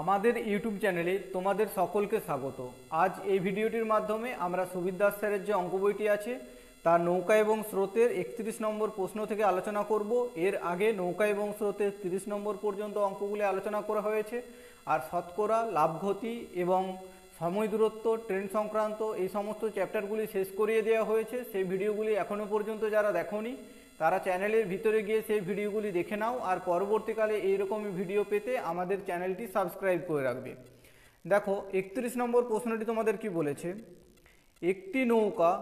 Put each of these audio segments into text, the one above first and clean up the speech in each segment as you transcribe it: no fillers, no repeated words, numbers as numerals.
আমাদের ইউটিউব চ্যানেলে তোমাদের সকলকে স্বাগত। আজ এই ভিডিওটির মাধ্যমে আমরা সুবির দাস স্যারের যে অঙ্ক বইটি আছে তার নৌকা এবং স্রোতের 31 নম্বর প্রশ্ন থেকে আলোচনা করব। এর আগে নৌকা এবং স্রোতের 30 নম্বর পর্যন্ত অঙ্কগুলি আলোচনা করা হয়েছে, আর শতকরা, লাভ ক্ষতি এবং সময় দূরত্ব, ট্রেন সংক্রান্ত এই সমস্ত চ্যাপ্টারগুলি শেষ করিয়ে দেওয়া হয়েছে। সেই ভিডিওগুলি এখনও পর্যন্ত যারা দেখোনি তারা চ্যানেলের ভিতরে গিয়ে সেই ভিডিওগুলি দেখে নাও, আর পরবর্তীকালে এইরকমই ভিডিও পেতে আমাদের চ্যানেলটি সাবস্ক্রাইব করে রাখবে। দেখো 31 নম্বর প্রশ্নটি তোমাদের কি বলেছে, একটি নৌকা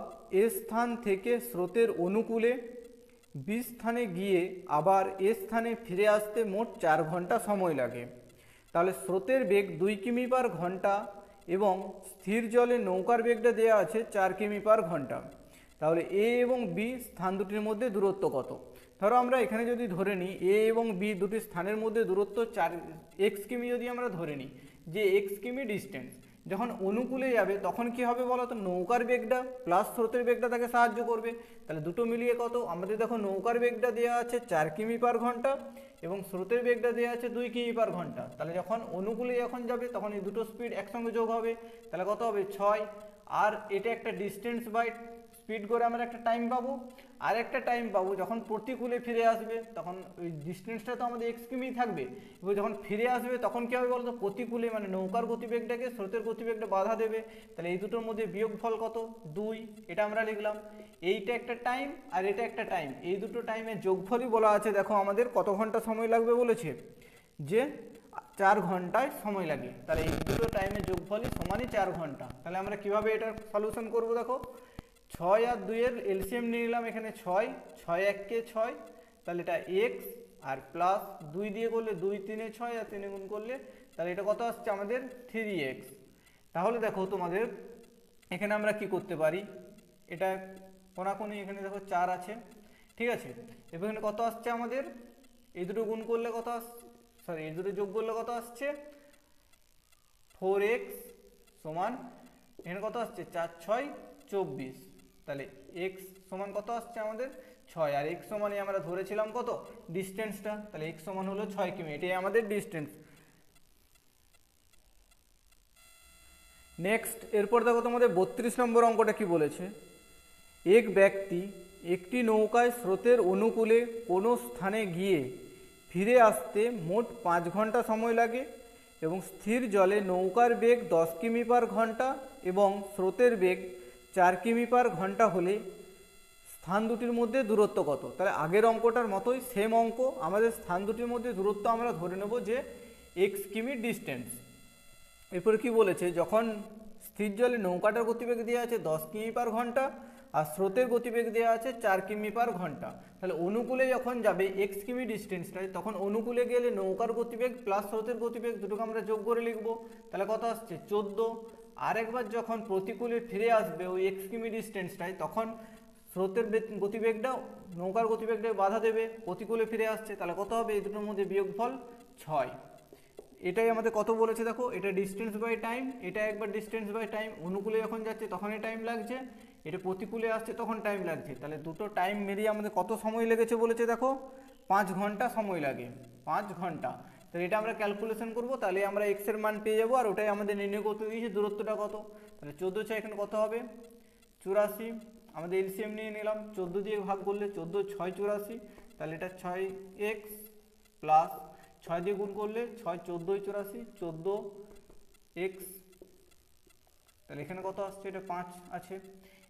এ স্থান থেকে স্রোতের অনুকূলে বি স্থানে গিয়ে আবার এ স্থানে ফিরে আসতে মোট 4 ঘন্টা সময় লাগে। তাহলে স্রোতের বেগ 2 কিমি পার ঘন্টা এবং স্থির জলে নৌকার বেগটা দেওয়া আছে 4 কিমি পার ঘন্টা। তাহলে এ এবং বি স্থান দুটির মধ্যে দূরত্ব কত? ধরো আমরা এখানে যদি ধরে নিই এ এবং বি দুটি স্থানের মধ্যে দূরত্ব 4 কিমি, যদি আমরা ধরে নিই যে কিমি ডিস্টেন্স, যখন অনুকূলে যাবে তখন কি হবে বলো তো, নৌকার বেগটা প্লাস স্রোতের বেগটা তাকে সাহায্য করবে। তাহলে দুটো মিলিয়ে কত আমাদের, দেখো নৌকার বেগটা দেওয়া আছে 4 কিমি পার ঘন্টা এবং স্রোতের বেগটা দেওয়া আছে 2 কিমি পার ঘন্টা। তাহলে যখন অনুকূলে যখন যাবে তখন এই দুটো স্পিড একসঙ্গে যোগ হবে, তাহলে কত হবে 6। আর এটা একটা ডিস্টেন্স বাই স্পিড করে আমরা একটা টাইম পাবো, আর একটা টাইম পাবো যখন প্রতিকূলে ফিরে আসবে, তখন ওই ডিস্টেন্সটা তো আমাদের কিমি থাকবে। এবার যখন ফিরে আসবে তখন কী হবে বলতো, প্রতিকূলে মানে নৌকার গতিবেগটাকে স্রোতের গতিবেগটা বাধা দেবে। তাহলে এই দুটোর মধ্যে বিয়োগফল কত, 2, এটা আমরা লিখলাম। এইটা একটা টাইম আর এটা একটা টাইম, এই দুটো টাইমের যোগফলই বলা আছে। দেখো আমাদের কত ঘন্টা সময় লাগবে বলেছে, যে 4 ঘন্টায় সময় লাগে। তাহলে এই দুটো টাইমের যোগফলই সমানই 4 ঘন্টা। তাহলে আমরা কিভাবে এটার সলিউশন করব, দেখো 6 আর 2 এর এলসিএম নিয়ে নিলাম এখানে 6, 6 1 6, তাহলে এটা এক্স আর প্লাস 2 দিয়ে করলে 2 3 6 আর 3 গুণ করলে তাহলে এটা কত আসছে আমাদের 3x। তাহলে দেখো তোমাদের এখানে আমরা কি করতে পারি, এটা কোনাকুনি এখানে দেখো 4 আছে, ঠিক আছে। এবার এখানে কত আসছে আমাদের, এই দুটো গুণ করলে কত আসছে, সরি এই দুটো যোগ করলে কত আসছে 4x সমান এখানে কত আসছে 4 6 24। তাহলে x সমান কত আসছে আমাদের 6, আর x সমানই আমরা ধরেছিলাম কত ডিস্টেন্সটা, তাহলে x সমান হলো 6 কিমি, এটাই আমাদের ডিস্টেন্স। নেক্সট এরপর দেখো তোমাদের 32 নম্বর অঙ্কটা কি বলেছে, এক ব্যক্তি একটি নৌকায় স্রোতের অনুকূলে কোনো স্থানে গিয়ে ফিরে আসতে মোট 5 ঘন্টা সময় লাগে এবং স্থির জলে নৌকার বেগ 10 কিমি পার ঘন্টা এবং স্রোতের বেগ 4 কিমি পার ঘন্টা হলে স্থান দুটির মধ্যে দূরত্ব কত? তাহলে আগের অঙ্কটার মতোই সেম অঙ্ক, আমাদের স্থান দুটির মধ্যে দূরত্ব আমরা ধরে নেব যে কিমি ডিস্টেন্স। এরপরে কি বলেছে, যখন স্থির জলে নৌকাটার গতিবেগ দেওয়া আছে 10 কিমি পার ঘন্টা আর স্রোতের গতিবেগ দেওয়া আছে 4 কিমি পার ঘন্টা। তাহলে অনুকূলে যখন যাবে কিমি ডিস্টেন্সটায়, তখন অনুকূলে গেলে নৌকার গতিবেগ প্লাস স্রোতের গতিবেগ দুটোকে আমরা যোগ করে লিখবো, তাহলে কত আসছে 14। আর একবার যখন প্রতিকূলে ফিরে আসবে ওই কিমি ডিস্টেন্সটায়, তখন স্রোতের গতিবেগটা নৌকার গতিবেগটাকে বাধা দেবে, প্রতিকূলে ফিরে আসছে, তাহলে কত হবে এই দুটোর মধ্যে বিয়োগফল 6। এটাই আমাদের কত বলেছে, দেখো এটা ডিস্টেন্স বাই টাইম, এটা একবার ডিস্টেন্স বাই টাইম, অনুকূলে যখন যাচ্ছে তখনই টাইম লাগছে, এটা প্রতিকূলে আসছে তখন টাইম লাগছে। তাহলে দুটো টাইম মিলিয়ে আমাদের কত সময় লেগেছে বলেছে, দেখো 5 ঘন্টা সময় লাগে, 5 ঘন্টা। তো এটা আমরা ক্যালকুলেশন করব, তাহলে আমরা এক্স এর মান পেয়ে যাবো, আর ওটাই আমাদের নির্ণয় করতে দিয়েছে দূরত্বটা কত। তাহলে 14 6 এখানে কত হবে 84, আমাদের এলসিএম নিয়ে নিলাম, 14 দিয়ে ভাগ করলে 14 6 84, তাহলে এটা 6x প্লাস 6 দিয়ে গুণ করলে 6 14 84 14x, তাহলে এখানে কত আসছে, এটা 5 আছে।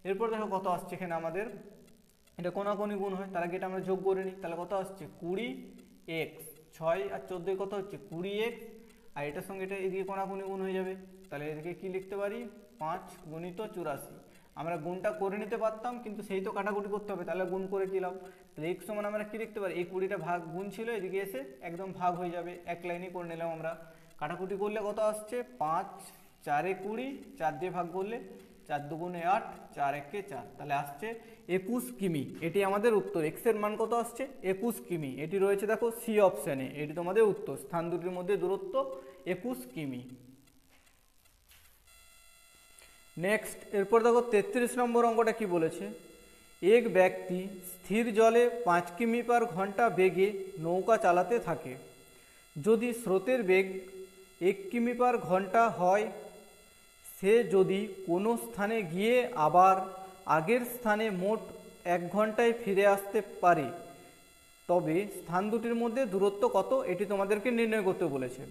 এরপর দেখো কত আসছে এখানে আমাদের, এটা কোনাকুনি গুণ হয়, তার আগে এটা আমরা যোগ করে নিই, তাহলে কত আসছে 20x, 6 আর 14 কত হচ্ছে 20x, আর এটার সঙ্গে এটা এদিকে কোনাকুনি গুণ হয়ে যাবে, তাহলে এদিকে কি লিখতে পারি 5 গুণিত 84। আমরা গুণটা করে নিতে পারতাম কিন্তু সেই তো কাটাকুটি করতে হবে, তাহলে গুণ করে দিলাম। তাহলে x সমান আমরা কি লিখতে পারি, এই 20টা ভাগ গুণ ছিল, এদিকে এসে একদম ভাগ হয়ে যাবে, এক লাইনই করে নিলাম আমরা। কাটাকুটি করলে কত আসছে 5 4 20, 4 দিয়ে ভাগ করলে 4 2 8 4 1 4, তাহলে আসছে 21 কিমি। এটি আমাদের উত্তর, x এর মান কত আসছে 21 কিমি, এটি রয়েছে দেখো সি অপশানে, এটি তোমাদের উত্তর, স্থান দুটির মধ্যে দূরত্ব 21 কিমি। নেক্সট এরপর দেখো 33 নম্বর অঙ্কটা কি বলেছে, এক ব্যক্তি স্থির জলে 5 কিমি পার ঘন্টা বেগে নৌকা চালাতে থাকে। যদি স্রোতের বেগ 1 কিমি/ঘন্টা হয়, সে যদি কোনো স্থানে গিয়ে আবার আগের স্থানে মোট 1 ঘন্টায় ফিরে আসতে পারে, তবে স্থান দুটির মধ্যে দূরত্ব কত এটি তোমাদেরকে নির্ণয় করতে বলেছে।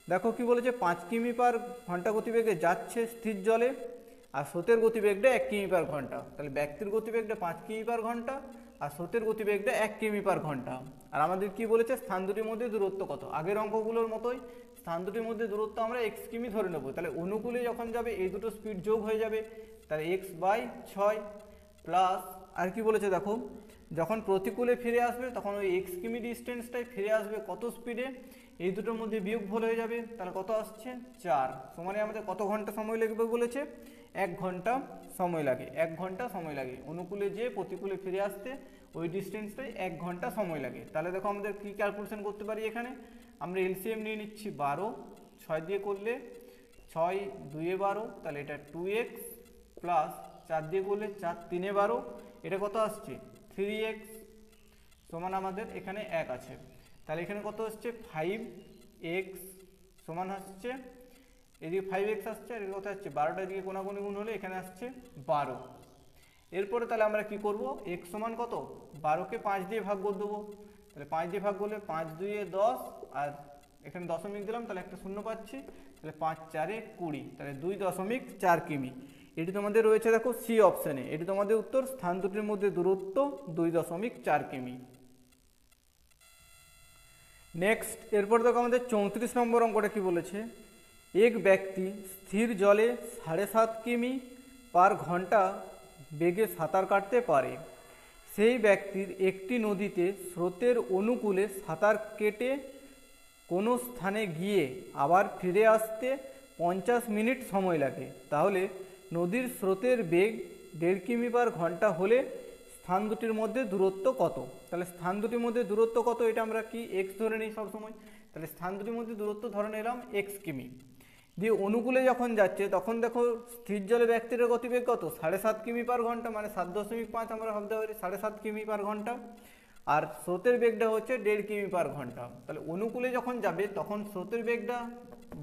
দেখো কি বলেছে, 5 কিমি/ঘন্টা গতিবেগে যাচ্ছে স্থির জলে, আর স্রোতের গতিবেগটা 1 কিমি/ঘন্টা। তাহলে ব্যক্তির গতিবেগটা 5 কিমি/ঘন্টা আর স্রোতের গতিবেগটা 1 কিমি/ঘন্টা। আর আমাদের কি বলেছে, স্থান দুটির মধ্যে দূরত্ব কত। আগের অঙ্কগুলোর মতোই স্থান দুটির মধ্যে দূরত্ব আমরা x কিমি ধরে নেবো। তাহলে অনুকূলে যখন যাবে এই দুটো স্পিড যোগ হয়ে যাবে, তাহলে x/6 প্লাস আর কি বলেছে দেখো, যখন প্রতিকূলে ফিরে আসবে তখন ওই x কিমি ডিস্টেন্সটাই ফিরে আসবে কত স্পিডে, এই দুটোর মধ্যে বিয়োগফল হয়ে যাবে। তাহলে কত আসছে 4, সমানে আমাদের কত ঘন্টা সময় লাগবে বলেছে, 1 ঘন্টা সময় লাগে। 1 ঘন্টা সময় লাগে অনুকূলে যে প্রতিকূলে ফিরে আসতে, ওই ডিস্টেন্সটাই 1 ঘন্টা সময় লাগে। তাহলে দেখো আমাদের কি ক্যালকুলেশন করতে পারি, এখানে আমরা এলসিএম নিয়ে নিচ্ছি 12, 6 দিয়ে করলে 6 2 12, তাহলে এটা 2x প্লাস 4 দিয়ে করলে 4 3 12, এটা কত আসছে 3x সমান আমাদের এখানে 1 আছে। তাহলে এখানে কত আসছে 5x সমান আসছে, এদিকে 5x আসছে আর এদিকে কত আসছে 12টা দিকে কোনাকুনি গুণ হলে এখানে আসছে 12। এরপরে তাহলে আমরা কি করব, x সমান কত 12কে 5 দিয়ে ভাগ করে দেবো। তাহলে 5 দিয়ে ভাগ করলে 5 2 10, আর এখানে দশমিক দিলাম তাহলে একটা শূন্য পাচ্ছি, তাহলে 5 4 20, তাহলে 2.4 কিমি। এটি তোমাদের রয়েছে দেখো সি অপশানে, এটি তোমাদের উত্তর, স্থান দুটির মধ্যে দূরত্ব 2.4 কিমি। নেক্সট এরপর দেখো আমাদের 34 নম্বর অঙ্কটা কি বলেছে, এক ব্যক্তি স্থির জলে 7.5 কিমি/ঘন্টা বেগে সাঁতার কাটতে পারে। সেই ব্যক্তির একটি নদীতে স্রোতের অনুকূলে সাঁতার কেটে কোনো স্থানে গিয়ে আবার ফিরে আসতে 50 মিনিট সময় লাগে। তাহলে নদীর স্রোতের বেগ 1.5 কিমি/ঘন্টা হলে স্থান দুটির মধ্যে দূরত্ব কত। তাহলে স্থান দুটির মধ্যে দূরত্ব কত, এটা আমরা কি x ধরে নিই সবসময়। তাহলে স্থান দুটির মধ্যে দূরত্ব ধরে নিলাম x কিমি। দিয়ে অনুকূলে যখন যাচ্ছে তখন দেখো স্থির জলে ব্যক্তির গতিবেগ কত 7.5 কিমি/ঘন্টা, মানে 7.5 আমরা ভাবতে পারি 7.5 কিমি/ঘন্টা, আর স্রোতের বেগটা হচ্ছে 1.5 কিমি/ঘন্টা। তাহলে অনুকূলে যখন যাবে তখন স্রোতের বেগটা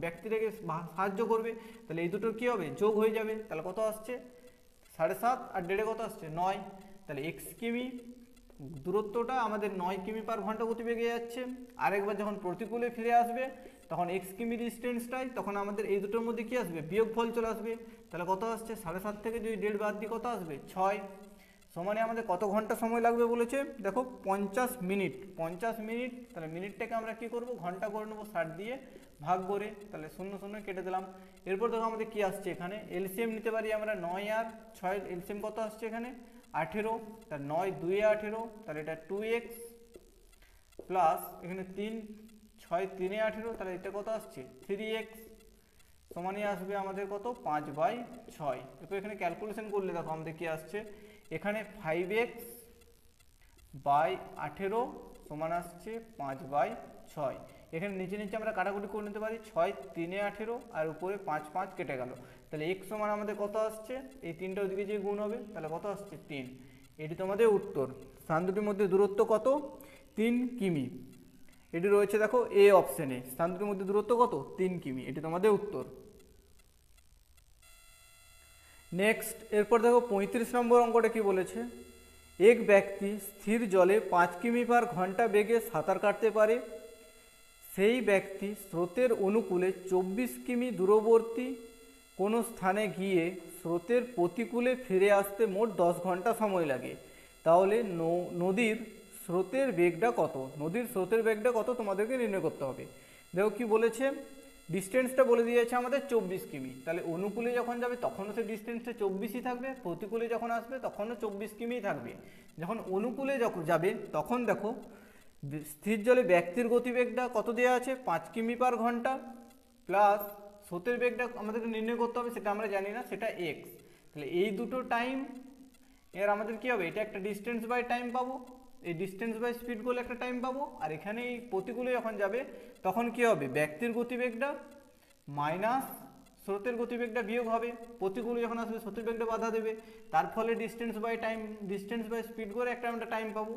ব্যক্তিটাকে সাহায্য করবে, তাহলে এই দুটোর কী হবে যোগ হয়ে যাবে। তাহলে কত আসছে 7.5 আর 1.5 কত আসছে 9, তাহলে x কিমি দূরত্বটা আমাদের 9 কিমি/ঘন্টা গতিবেগে যাচ্ছে। আরেকবার যখন প্রতিকূলে ফিরে আসবে তখন x কিমি ডিস্টেন্সটাই, তখন আমাদের এই দুটোর মধ্যে কি আসবে বিয়োগফল চলে আসবে। তাহলে কত আসছে 7.5 থেকে যদি 1.5 বাদ দিই কত আসবে 6, সমানে আমাদের কত ঘন্টা সময় লাগবে বলেছে দেখো 50 মিনিট। 50 মিনিট, তাহলে মিনিটটাকে আমরা কি করব ঘন্টা করে নেবো 60 দিয়ে ভাগ করে, তাহলে 0 0 কেটে দিলাম। এরপর দেখো আমাদের কি আসছে, এখানে এলসিএম নিতে পারি আমরা 9 আর 6, এলসিএম কত আসছে এখানে 18, তার 9 2 18, তাহলে এটা 2x প্লাস এখানে 3 6 3 18, তাহলে এটা কত আসছে 3x সমানই আসবে আমাদের কত 5/6। এরপর এখানে ক্যালকুলেশন করলে দেখো আমাদের কি আসছে, এখানে 5x/18 সমান আসছে 5/6। এখানে নিচে নিচে আমরা কাটাকুটি করে নিতে পারি, 6 3 18 আর উপরে 5 5 কেটে গেল, তাহলে x সমান আমাদের কত আসছে, এই 3টা ওদিকে যে গুণ হবে তাহলে কত আসছে 3। এটি তোমাদের উত্তর, স্থান দুটির মধ্যে দূরত্ব কত 3 কিমি। এটি রয়েছে দেখো এ অপশানে, স্থান দুটির মধ্যে দূরত্ব কত 3 কিমি, এটি তোমাদের উত্তর। নেক্সট এরপর দেখো 35 নম্বর অঙ্কটা কি বলেছে, এক ব্যক্তি স্থির জলে 5 কিমি/ঘন্টা বেগে সাঁতার কাটতে পারে। সেই ব্যক্তি স্রোতের অনুকূলে 24 কিমি দূরবর্তী কোনো স্থানে গিয়ে স্রোতের প্রতিকূলে ফিরে আসতে মোট 10 ঘন্টা সময় লাগে। তাহলে নদীর স্রোতের বেগটা কত, নদীর স্রোতের বেগটা কত তোমাদেরকে নির্ণয় করতে হবে। দেখো কি বলেছে, ডিস্টেন্সটা বলে দিয়েছে আমাদের 24 কিমি। তাহলে অনুকূলে যখন যাবে তখনও সে ডিস্টেন্সটা 24ই থাকবে, প্রতিকূলে যখন আসবে তখনও 24 কিমিই থাকবে। যখন অনুকূলে যখন যাবে তখন দেখো স্থির জলে ব্যক্তির গতিবেগটা কত দেওয়া আছে 5 কিমি/ঘন্টা, প্লাস স্রোতের বেগটা আমাদেরকে নির্ণয় করতে হবে, সেটা আমরা জানি না, সেটা x। তাহলে এই দুটো টাইম এর আমাদের কি হবে, এটা একটা ডিস্টেন্স বাই টাইম পাবো, এই ডিস্টেন্স বাই স্পিড করলে একটা টাইম পাবো, আর এখানে এই প্রতিকূলে যখন যাবে তখন কি হবে ব্যক্তির গতিবেগটা মাইনাস স্রোতের গতিবেগটা বিয়োগ হবে, প্রতিকূলে যখন আসবে স্রোতের বেগটা বাধা দেবে, তার ফলে distance by time, distance by speed করে একটা আমরা টাইম পাবো।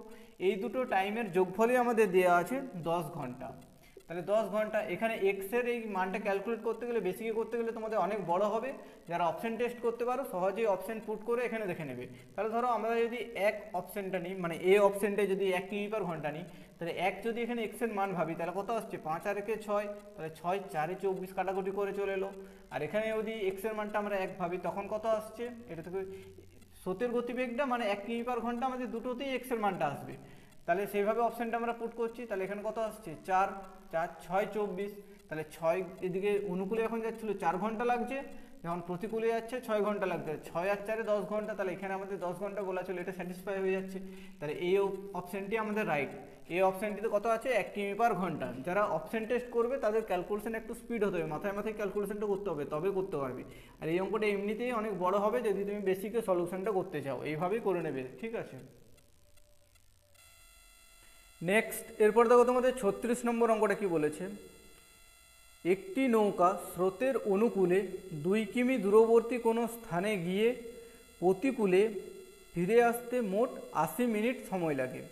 এই দুটো টাইমের যোগফলই আমাদের দেওয়া আছে 10 ঘন্টা। তাহলে 10 ঘন্টা। এখানে এক্সের এই মানটা ক্যালকুলেট করতে গেলে, বেসিকে করতে গেলে তোমাদের অনেক বড় হবে। যারা অপশন টেস্ট করতে পারো সহজেই অপশন পুট করে এখানে দেখে নেবে। তাহলে ধরো আমরা যদি এক অপশনটা নিই, মানে এ অপশনটা যদি 1 কিমি পার ঘন্টা নিই, তাহলে এক যদি এখানে এক্সের মান ভাবি তাহলে কত আসছে, 5 আর 1 6, তাহলে 6 4 24 কাটাকুটি করে চলে এলো। আর এখানে যদি এক্সের মানটা আমরা 1 ভাবি তখন কত আসছে, এটা থেকে স্রোতের গতিবেগটা মানে 1 কিমি পার ঘন্টা, আমাদের দুটোতেই এক্সের মানটা আসবে। তাহলে সেইভাবে অপশনটা আমরা পুট করছি। তাহলে এখানে কত আসছে, 4 4 6 24, তাহলে 6 এদিকে অনুকূলে এখন যাচ্ছিল 4 ঘন্টা লাগছে, যখন প্রতিকূলে যাচ্ছে 6 ঘন্টা লাগছে, 6 আর 4 10 ঘন্টা, তাহলে এখানে আমাদের 10 ঘন্টা বলা ছিল, এটা স্যাটিসফাই হয়ে যাচ্ছে। তাহলে এই অপশনটি আমাদের রাইট। এই অপশনটিতে কত আছে, 1 কিমি পার ঘন্টা। যারা অপশন টেস্ট করবে তাদের ক্যালকুলেশন একটু স্পিড হতে হবে, মাথায় মাথায় ক্যালকুলেশনটা করতে হবে, তবে করতে পারবে। আর এই অঙ্কটা এমনিতেই অনেক বড় হবে যদি তুমি বেসিকে সলিউশনটা করতে চাও, এইভাবেই করে নেবে, ঠিক আছে। নেক্সট, এরপর দেখো তোমাদের 36 নম্বর অঙ্কটা কি বলেছে। একটি নৌকা স্রোতের অনুকূলে 2 কিমি দূরবর্তী কোনো স্থানে গিয়ে প্রতিকূলে ফিরে আসতে মোট 80 মিনিট সময় লাগে।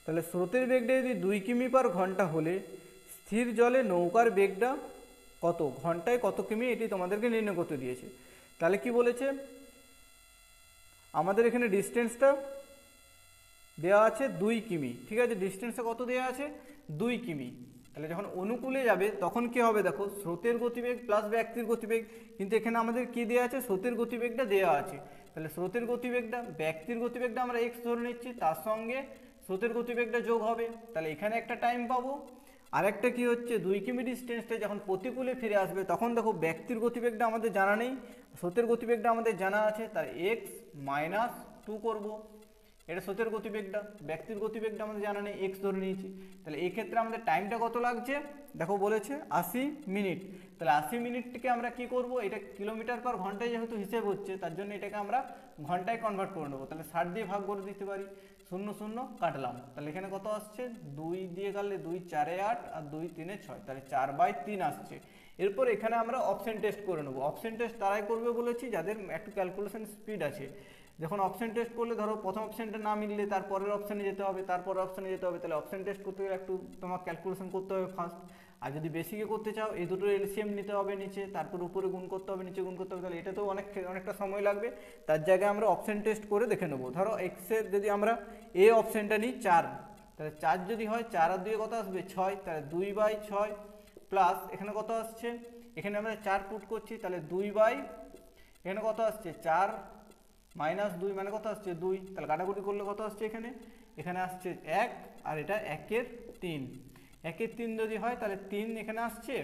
তাহলে স্রোতের বেগটা যদি 2 কিমি পার ঘন্টা হলে স্থির জলে নৌকার বেগটা কত, ঘন্টায় কত কিমি, এটি তোমাদেরকে নির্ণয় করতে দিয়েছে। তাহলে কি বলেছে, আমাদের এখানে ডিস্টেন্সটা দেওয়া আছে 2 কিমি, ঠিক আছে। ডিস্টেন্সটা কত দেওয়া আছে, 2 কিমি। তাহলে যখন অনুকূলে যাবে তখন কি হবে, দেখো স্রোতের গতিবেগ প্লাস ব্যক্তির গতিবেগ, কিন্তু এখানে আমাদের কি দেওয়া আছে, স্রোতের গতিবেগটা দেওয়া আছে। তাহলে স্রোতের গতিবেগটা, ব্যক্তির গতিবেগটা আমরা এক্স ধরে নিচ্ছি, তার সঙ্গে স্রোতের গতিবেগটা যোগ হবে, তাহলে এখানে একটা টাইম পাবো। আরেকটা কি হচ্ছে, 2 কিমি ডিস্টেন্সটা যখন প্রতিকূলে ফিরে আসবে তখন দেখো ব্যক্তির গতিবেগটা আমাদের জানা নেই, স্রোতের গতিবেগটা আমাদের জানা আছে, তার এক্স মাইনাস 2 করবো। এটা স্রোতের গতিবেগটা, ব্যক্তির গতিবেগটা আমাদের জানা নেই, এক্স ধরে নিয়েছি। তাহলে এই ক্ষেত্রে আমাদের টাইমটা কত লাগছে, দেখো বলেছে 80 মিনিট। তাহলে 80 মিনিটকে আমরা কি করব, এটা কিলোমিটার পার ঘন্টায় যেহেতু হিসেব হচ্ছে তার জন্য এটাকে আমরা ঘন্টায় কনভার্ট করে নেবো। তাহলে 60 দিয়ে ভাগ করে দিতে পারি, 0 0 কাটলাম। তাহলে এখানে কত আসছে, 2 দিয়ে কাটলে 2 4 8 আর 2 3 6, তাহলে 4/3 আসছে। এরপর এখানে আমরা অপশন টেস্ট করে নেবো। অপশন টেস্ট তারাই করবে বলেছি যাদের একটু ক্যালকুলেশন স্পিড আছে। যখন অপশন টেস্ট করলে ধরো প্রথম অপশনটা না মিললে তারপরের অপশানে যেতে হবে, তারপরের অপশানে যেতে হবে, তাহলে অপশন টেস্ট করতে গেলে একটু তোমার ক্যালকুলেশন করতে হবে ফার্স্ট। আর যদি বেসিকে করতে চাও এই দুটো এলসিএম নিতে হবে নিচে, তারপর উপরে গুণ করতে হবে, নিচে গুণ করতে হবে, তাহলে এটাতেও অনেকটা সময় লাগবে। তার জায়গায় আমরা অপশন টেস্ট করে দেখে নেবো। ধরো এক্সের যদি আমরা এ অপশনটা নিই 4, তাহলে 4 যদি হয় 4 আর 2 কত আসবে 6, তাহলে 2/6 প্লাস এখানে কত আসছে, এখানে আমরা 4 পুট করছি, তাহলে 2 এখানে কত আসছে 4 মাইনাস 2 মানে কত আসছে 2, তাহলে কাটাকুটি করলে কত আসছে, এখানে আসছে 1 আর এটা 1/3, 1/3 যদি হয় তাহলে 3 এখানে আসছে,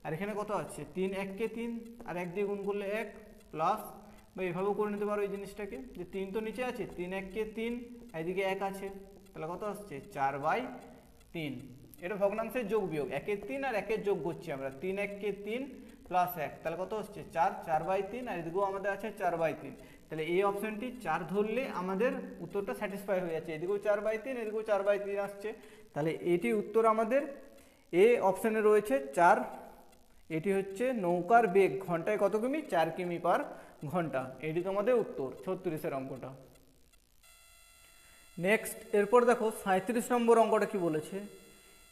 আর এখানে কত আসছে 3 1/3 আর 1 দিয়ে গুণ করলে 1 প্লাস, বা এইভাবেও করে নিতে পারো এই জিনিসটাকে, যে 3 তো নিচে আছে, 3 1/3 এদিকে 1 আছে, তাহলে কত আসছে 4/3। এটা ভগ্নাংশের যোগ বিয়োগ, 1/3 আর 1 যোগ করছি আমরা, 3 1/3 প্লাস 1, তাহলে কত হচ্ছে 4 4/3, আর এদিকেও আমাদের আছে 4/3। তাহলে এই অপশনটি 4 ধরলে আমাদের উত্তরটা স্যাটিসফাই হয়ে যাচ্ছে, এদিকেও 4/3 এদিকেও 4/3 আসছে। তাহলে এটি উত্তর আমাদের এ অপশানে রয়েছে 4। এটি হচ্ছে নৌকার বেগ ঘন্টায় কত কিমি, 4 কিমি পার ঘন্টা। এটি তোমাদের উত্তর 36-এর অঙ্কটা। নেক্সট, এরপর দেখো 37 নম্বর অঙ্কটা কি বলেছে।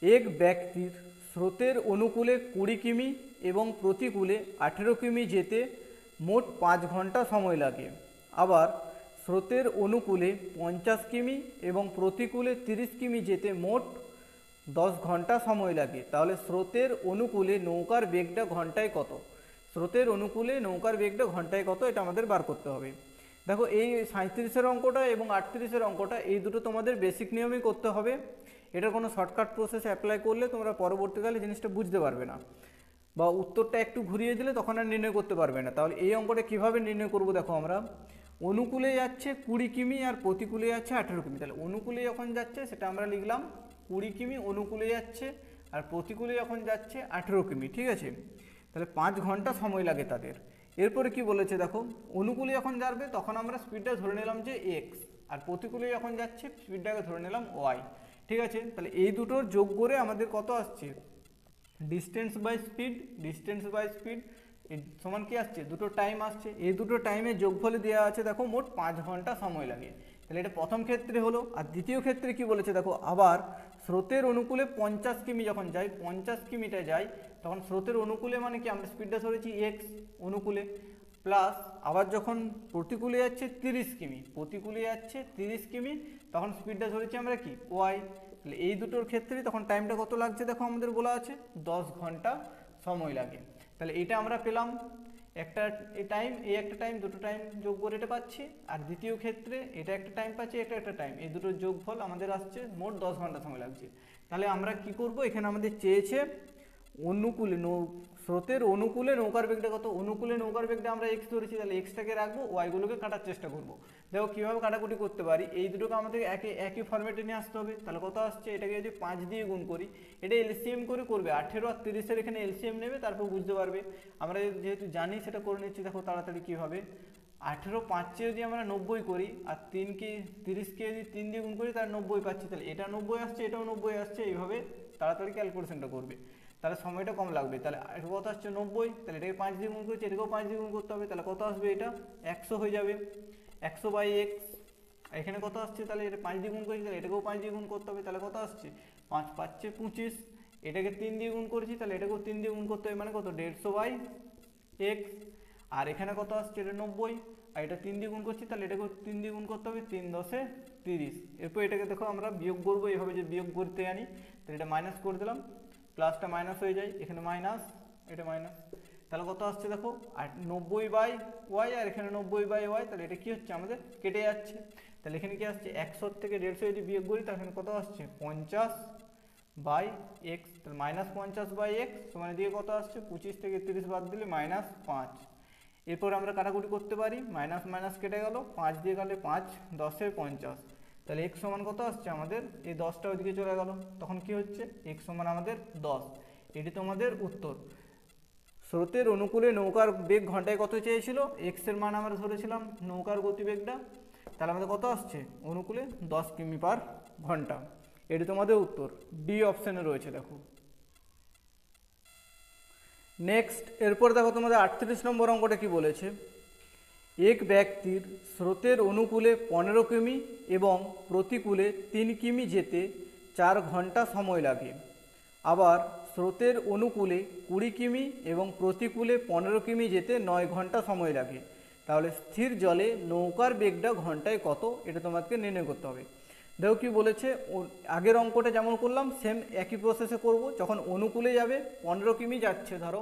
এক ব্যক্তির স্রোতের অনুকূলে 20 কিমি এবং প্রতিকূলে 18 কিমি যেতে মোট 5 ঘন্টা সময় লাগে। আবার স্রোতের অনুকূলে 50 কিমি এবং প্রতিকূলে 30 কিমি যেতে মোট 10 ঘন্টা সময় লাগে। তাহলে স্রোতের অনুকূলে নৌকার বেগটা ঘন্টায় কত, স্রোতের অনুকূলে নৌকার বেগটা ঘন্টায় কত, এটা আমাদের বার করতে হবে। দেখো এই 37-এর অঙ্কটা এবং 38-এর অঙ্কটা এই দুটো তোমাদের বেসিক নিয়মেই করতে হবে। এটা কোনো শর্টকাট প্রসেস অ্যাপ্লাই করলে তোমরা পরবর্তীকালে জিনিসটা বুঝতে পারবে না, বা উত্তরটা একটু ঘুরিয়ে দিলে তখন আর নির্ণয় করতে পারবে না। তাহলে এই অঙ্কটা কীভাবে নির্ণয় করব, দেখো আমরা অনুকূলে যাচ্ছে 20 কিমি আর প্রতিকূলে যাচ্ছে 18 কিমি। তাহলে অনুকূলে যখন যাচ্ছে সেটা আমরা লিখলাম 20 কিমি অনুকূলে যাচ্ছে, আর প্রতিকূলে যখন যাচ্ছে 18 কিমি, ঠিক আছে। তাহলে 5 ঘন্টা সময় লাগে তাদের। এরপরে কি বলেছে দেখো, অনুকূলে যখন যাবে তখন আমরা স্পিডটা ধরে নিলাম যে এক্স, আর প্রতিকূলে যখন যাচ্ছে স্পিডটাকে ধরে নিলাম ওয়াই, ঠিক আছে। তাহলে এই দুটোর যোগ করে আমাদের কত আসছে, ডিস্টেন্স বাই স্পিড সমান কি আসছে, দুটো টাইম আসছে। এই দুটো টাইমের যোগফলে দেওয়া আছে দেখো মোট 5 ঘন্টা সময় লাগে। তাহলে এটা প্রথম ক্ষেত্রে হলো। আর দ্বিতীয় ক্ষেত্রে কি বলেছে দেখো, আবার স্রোতের অনুকূলে 50 কিমি যখন যায়, 50 কিমিটা যায়, তখন স্রোতের অনুকূলে মানে কি আমরা স্পিডটা ধরেছি এক্স অনুকূলে, প্লাস আবার যখন প্রতিকূলে যাচ্ছে 30 কিমি, প্রতিকূলে যাচ্ছে 30 কিমি, তখন স্পিডটা ধরেছি আমরা কি ওয়াই। তাহলে এই দুটোর ক্ষেত্রে তখন টাইমটা কত লাগছে দেখো আমাদের বলা আছে 10 ঘন্টা সময় লাগে। তাহলে এটা আমরা পেলাম একটা টাইম, এই একটা টাইম, দুটো টাইম যোগ করে এটা পাচ্ছি, আর দ্বিতীয় ক্ষেত্রে এটা একটা টাইম পাচ্ছি, এটা একটা টাইম, এই দুটোর যোগফল আমাদের আসছে মোট 10 ঘন্টা সময় লাগছে। তাহলে আমরা কি করব, এখানে আমাদের চেয়েছে অনুকূলে স্রোতের অনুকূলে নৌকার বেগটা কত, অনুকূলে নৌকার বেগটা আমরা এক্স ধরেছি, তাহলে এক্সটাকে রাখবো, ওয়াইগুলোকে কাটার চেষ্টা করব। দেখো কীভাবে কাটাকুটি করতে পারি, এই দুটোকে আমাদের একই ফর্মেটে নিয়ে আসতে হবে। তাহলে কত আসছে, এটাকে যদি 5 দিয়ে গুণ করি, এটা এলসিএম করে করবে, 18 আর 30-এর এখানে এলসিএম নেবে, তারপর বুঝতে পারবে। আমরা যেহেতু জানি সেটা করে নিচ্ছি, দেখো তাড়াতাড়ি কীভাবে, 18 5 যদি আমরা 90 করি, আর 30কে যদি 3 দিয়ে গুণ করি, তার 90 পাচ্ছি, তাহলে এটা 90 আসছে, এটাও 90 আসছে, এইভাবে তাড়াতাড়ি ক্যালকুলেশনটা করবে, তাহলে সময়টা কম লাগবে। তাহলে এটা কত আসছে 90, তাহলে এটাকে 5 দিয়ে গুণ করছি, এটাকেও 5 দিয়ে গুণ করতে হবে, তাহলে কত আসবে, এটা 100 হয়ে যাবে, 100/x। এখানে কত আসছে, তাহলে এটা 5 দিয়ে গুণ করেছি, তাহলে এটাকেও 5 দিয়ে গুণ করতে হবে, তাহলে কত আসছে 5 5 25, এটাকে 3 দিয়ে গুণ করেছি, তাহলে এটাকেও 3 দিয়ে গুণ করতে হবে, মানে কত 150/x। আর এখানে কত আসছে, এটা 90, আর এটা 3 দিয়ে গুণ করছি, তাহলে এটাকেও 3 দিয়ে গুণ করতে হবে, 3 10 30। এরপর এটাকে দেখো আমরা বিয়োগ করবো, এইভাবে যে বিয়োগ করতে আনি, তাহলে এটা মাইনাস করে দিলাম, প্লাসটা মাইনাস হয়ে যায়, এখানে মাইনাস, এটা মাইনাস, তাহলে কত আসছে দেখো 90/y, আর এখানে 90/y, তাহলে এটা কি হচ্ছে আমাদের কেটে যাচ্ছে। তাহলে এখানে কি আসছে 100 থেকে 150 যদি বিয়োগ করি, তাহলে এখানে কত আসছে 50/x, তাহলে -50/x সমান দিয়ে কত আসছে 25 থেকে 30 বাদ দিলে -5। এরপর আমরা কাটাকুটি করতে পারি, মাইনাস মাইনাস কেটে গেল, 5 দিয়ে গেলে 5 10 50, তাহলে x সমান কত আসছে আমাদের, এই 10টা ওইদিকে চলে গেল, তখন কি হচ্ছে x সমান আমাদের 10। এটি তোমাদের উত্তর। স্রোতের অনুকূলে নৌকার বেগ ঘন্টায় কত চেয়েছিল, x এর মান আমরা ধরেছিলাম নৌকার গতিবেগটা, তাহলে আমাদের কত আসছে অনুকূলে 10 কিমি/ঘন্টা। এটি তোমাদের উত্তর, ডি অপশানে রয়েছে। দেখো নেক্সট, এরপর দেখো তোমাদের 38 নম্বর অঙ্কটা কি বলেছে, এক ব্যক্তির স্রোতের অনুকূলে 15 কিমি এবং প্রতিকূলে 3 কিমি যেতে 4 ঘন্টা সময় লাগে, আবার স্রোতের অনুকূলে 20 কিমি এবং প্রতিকূলে 15 কিমি যেতে 9 ঘন্টা সময় লাগে, তাহলে স্থির জলে নৌকার বেগটা ঘন্টায় কত, এটা তোমাকে নির্ণয় করতে হবে। দেখো কি বলেছে, আগের অঙ্কটা যেমন করলাম সেম একই প্রসেসে করব। যখন অনুকূলে যাবে 15 কিমি যাচ্ছে, ধরো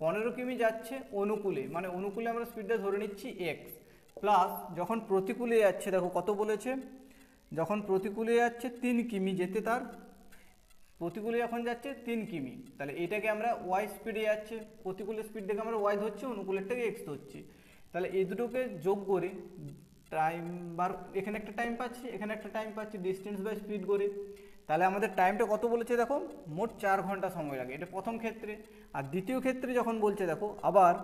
15 কিমি যাচ্ছে অনুকূলে, মানে অনুকূলে আমরা স্পিডটা ধরে নিচ্ছি এক্স, প্লাস যখন প্রতিকূলে যাচ্ছে, দেখো কত বলেছে, যখন প্রতিকূলে যাচ্ছে 3 কিমি যেতে, তার প্রতিকূলে যখন যাচ্ছে 3 কিমি, তাহলে এটাকে আমরা ওয়াই স্পিডে যাচ্ছে, প্রতিকূলের স্পিড থেকে আমরা ওয়াই ধরছি, অনুকূলেরটাকে এক্স ধরছি, তাহলে এই দুটোকে যোগ করে টাইম বার, এখানে একটা টাইম পাচ্ছি, এখানে একটা টাইম পাচ্ছি, ডিস্টেন্স বাই স্পিড করে, তাহলে আমাদের টাইমটা কত বলেছে দেখো, মোট 4 ঘন্টা সময় লাগে, এটা প্রথম ক্ষেত্রে। আর দ্বিতীয় ক্ষেত্রে যখন বলছে দেখো, আবার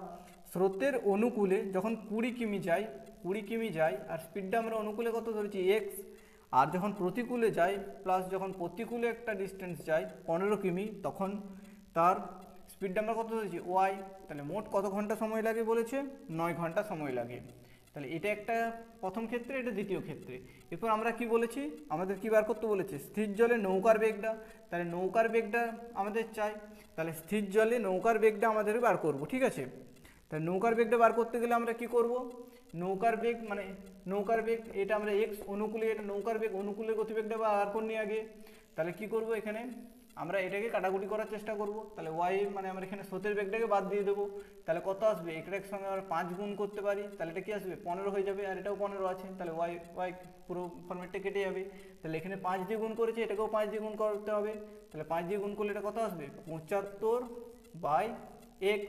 স্রোতের অনুকূলে যখন 20 কিমি যায়, 20 কিমি যায়, আর স্পিডটা আমরা অনুকূলে কত ধরেছি এক্স, আর যখন প্রতিকূলে যায়, প্লাস যখন প্রতিকূলে একটা ডিস্টেন্স যায় 15 কিমি, তখন তার স্পিডটা আমরা কত ধরেছি ওয়াই, তাহলে মোট কত ঘন্টা সময় লাগে বলেছে, 9 ঘন্টা সময় লাগে। তাহলে এটা একটা প্রথম ক্ষেত্রে, এটা দ্বিতীয় ক্ষেত্রে। এরপর আমরা কি বলেছি, আমাদের কি বার করতে বলেছে, স্থির জলে নৌকার বেগটা, তাহলে নৌকার বেগটা আমাদের চাই, তাহলে স্থির জলে নৌকার বেগটা আমাদের বার করব, ঠিক আছে। তাহলে নৌকার বেগটা বার করতে গেলে আমরা কি করব, নৌকার বেগ মানে নৌকার বেগ, এটা আমরা এক্স অনুকূলে, এটা নৌকার বেগ অনুকূলে গতিবেগটা বার করে নিয়ে আগে, তাহলে কি করব, এখানে আমরা এটাকে কাটাকুটি করার চেষ্টা করব, তাহলে ওয়াই মানে আমরা এখানে স্রোতের বেগটাকে বাদ দিয়ে দেবো, তাহলে কত আসবে, এটার সঙ্গে আমরা 5 গুণ করতে পারি, তাহলে এটা কি আসবে 15 হয়ে যাবে, আর এটাও 15 আছে, তাহলে ওয়াই ওয়াই পুরো ফর্মেটটা কেটে যাবে, তাহলে এখানে 5 দিয়ে গুণ করেছে, এটাকেও 5 দিয়ে গুণ করতে হবে, তাহলে 5 দিয়ে গুণ করলে এটা কত আসবে 75/x,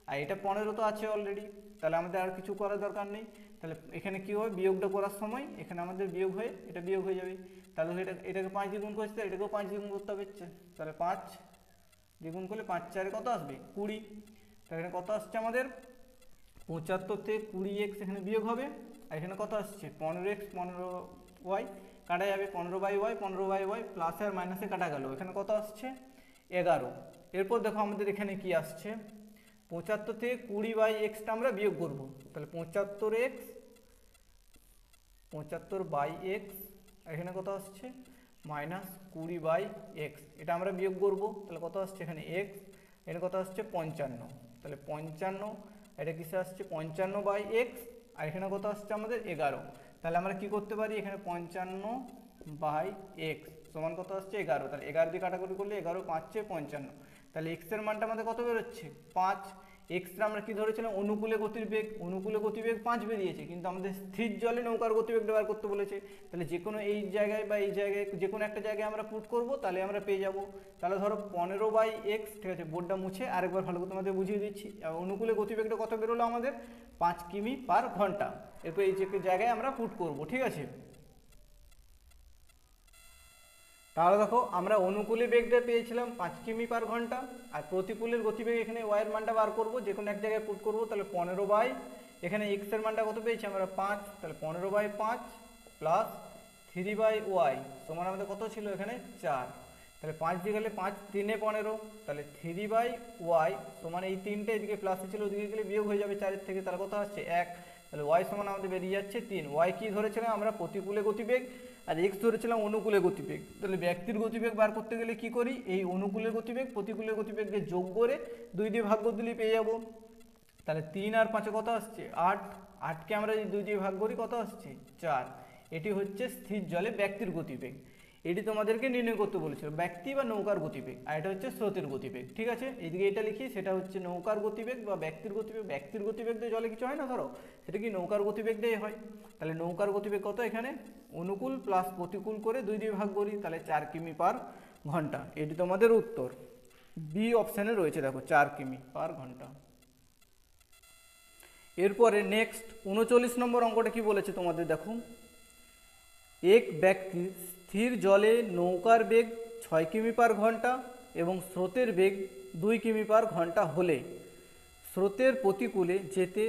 আর এটা 15 তো আছে অলরেডি, তাহলে আমাদের আর কিছু করার দরকার নেই। তাহলে এখানে কি হয়, বিয়োগটা করার সময় এখানে আমাদের বিয়োগ হয়ে এটা বিয়োগ হয়ে যাবে, তাহলে এটাকে 5 দিয়ে গুণ করছে, এটাকেও 5 দিয়ে গুণ করতে হবে, তাহলে 5 দিয়ে গুণ করলে 5 4 কত আসবে 20, তাহলে এখানে কত আসছে আমাদের 75 থেকে 20x এখানে বিয়োগ হবে, আর এখানে কত আসছে 15x 15y কাটা যাবে, 15/y 15/y, প্লাসে আর মাইনাসে কাটা গেল, এখানে কত আসছে 11। এরপর দেখো আমাদের এখানে কি আসছে, 75 থেকে 20/xটা আমরা বিয়োগ করব, তাহলে 75/x এখানে কত আসছে -20/x, এটা আমরা বিয়োগ করব, তাহলে কত আসছে এখানে x, এখানে কত আসছে 55, তাহলে 55, এটা কিসে আসছে 55/x, আর এখানে কত আসছে আমাদের 11, তাহলে আমরা কি করতে পারি এখানে 55/x সমান কত আসছে 11, তাহলে 11 দিয়ে কাটাকুটি করলে 11 5 55, তাহলে x এর মানটা আমাদের কত বেরোচ্ছে 5, এক্সটা আমরা কি ধরেছিলাম অনুকূলে গতির বেগ, অনুকূলে গতিবেগ 5 বেরিয়েছে, কিন্তু আমাদের স্থির জলে নৌকার গতিবেগ ব্যবহার করতে বলেছে, তাহলে যে কোনো এই জায়গায় বা এই জায়গায় যে কোনো একটা জায়গায় আমরা পুট করব, তাহলে আমরা পেয়ে যাব, তাহলে ধরো 15/x, ঠিক আছে, বোর্ডটা মুছে আরেকবার ভালো করে তোমাদের বুঝিয়ে দিচ্ছি, অনুকূলে গতিবেগটা কত বেরোলো আমাদের 5 কিমি/ঘন্টা, এরপর এই যে জায়গায় আমরা পুট করব, ঠিক আছে। তাহলে দেখো আমরা অনুকূলে বেগটা পেয়েছিলাম 5 কিমি/ঘন্টা, আর প্রতিকূলের গতিবেগ এখানে y এর মানটা বার করব, যে কোনো এক জায়গায় পুট করব, তাহলে 15 এখানে x এর মানটা কত পেয়েছি আমরা 5, তাহলে 15/5 প্লাস 3/y সমান আমাদের কত ছিল এখানে 4, তাহলে 5 দিয়ে গেলে 5 3 এ 15, তাহলে 3/y সমান এই 3টে এদিকে প্লাসে ছিল ওদিকে গেলে বিয়োগ হয়ে যাবে 4 থেকে, তাহলে কত আসছে 1, তাহলে y সমান আমাদের বেরিয়ে যাচ্ছে 3, y কি ধরেছিলাম আমরা প্রতিকূলে গতিবেগ, আর x ধরেছিলাম অনুকূলে গতিবেগ, তাহলে ব্যক্তির গতিবেগ বার করতে গেলে কি করি, এই অনুকূলের গতিবেগ প্রতিকূলের গতিবেগকে যোগ করে 2 দিয়ে ভাগ করে দিলেই পেয়ে যাব, তাহলে 3 আর 5 কত আসছে 8, 8কে আমরা যদি 2 দিয়ে ভাগ করি কত আসছে 4, এটি হচ্ছে স্থির জলে ব্যক্তির গতিবেগ, এটি তোমাদেরকে নির্ণয় করতে বলেছিল ব্যক্তি বা নৌকার গতিবেগ, আর এটা হচ্ছে স্রোতের গতিবেগ, ঠিক আছে, এদিকে এটা লিখি, সেটা হচ্ছে নৌকার গতিবেগ বা ব্যক্তির গতিবেগ, ব্যক্তির গতিবেগ দিয়ে জলে কিছু হয় না ধরো, সেটা কি নৌকার গতিবেগ দিয়ে হয়, তাহলে নৌকার গতিবেগ কত এখানে অনুকূল প্লাস প্রতিকূল করে 2 দিয়ে ভাগ করি, তাহলে 4 কিমি/ঘন্টা, এটি তোমাদের উত্তর, বি অপশানে রয়েছে দেখো 4 কিমি/ঘন্টা। এরপরে নেক্সট 39 নম্বর অঙ্কটা কি বলেছে তোমাদের দেখো, এক ব্যক্তি স্থির জলে নৌকার বেগ 6 কিমি/ঘন্টা এবং স্রোতের বেগ 2 কিমি/ঘন্টা হলে স্রোতের প্রতিকূলে যেতে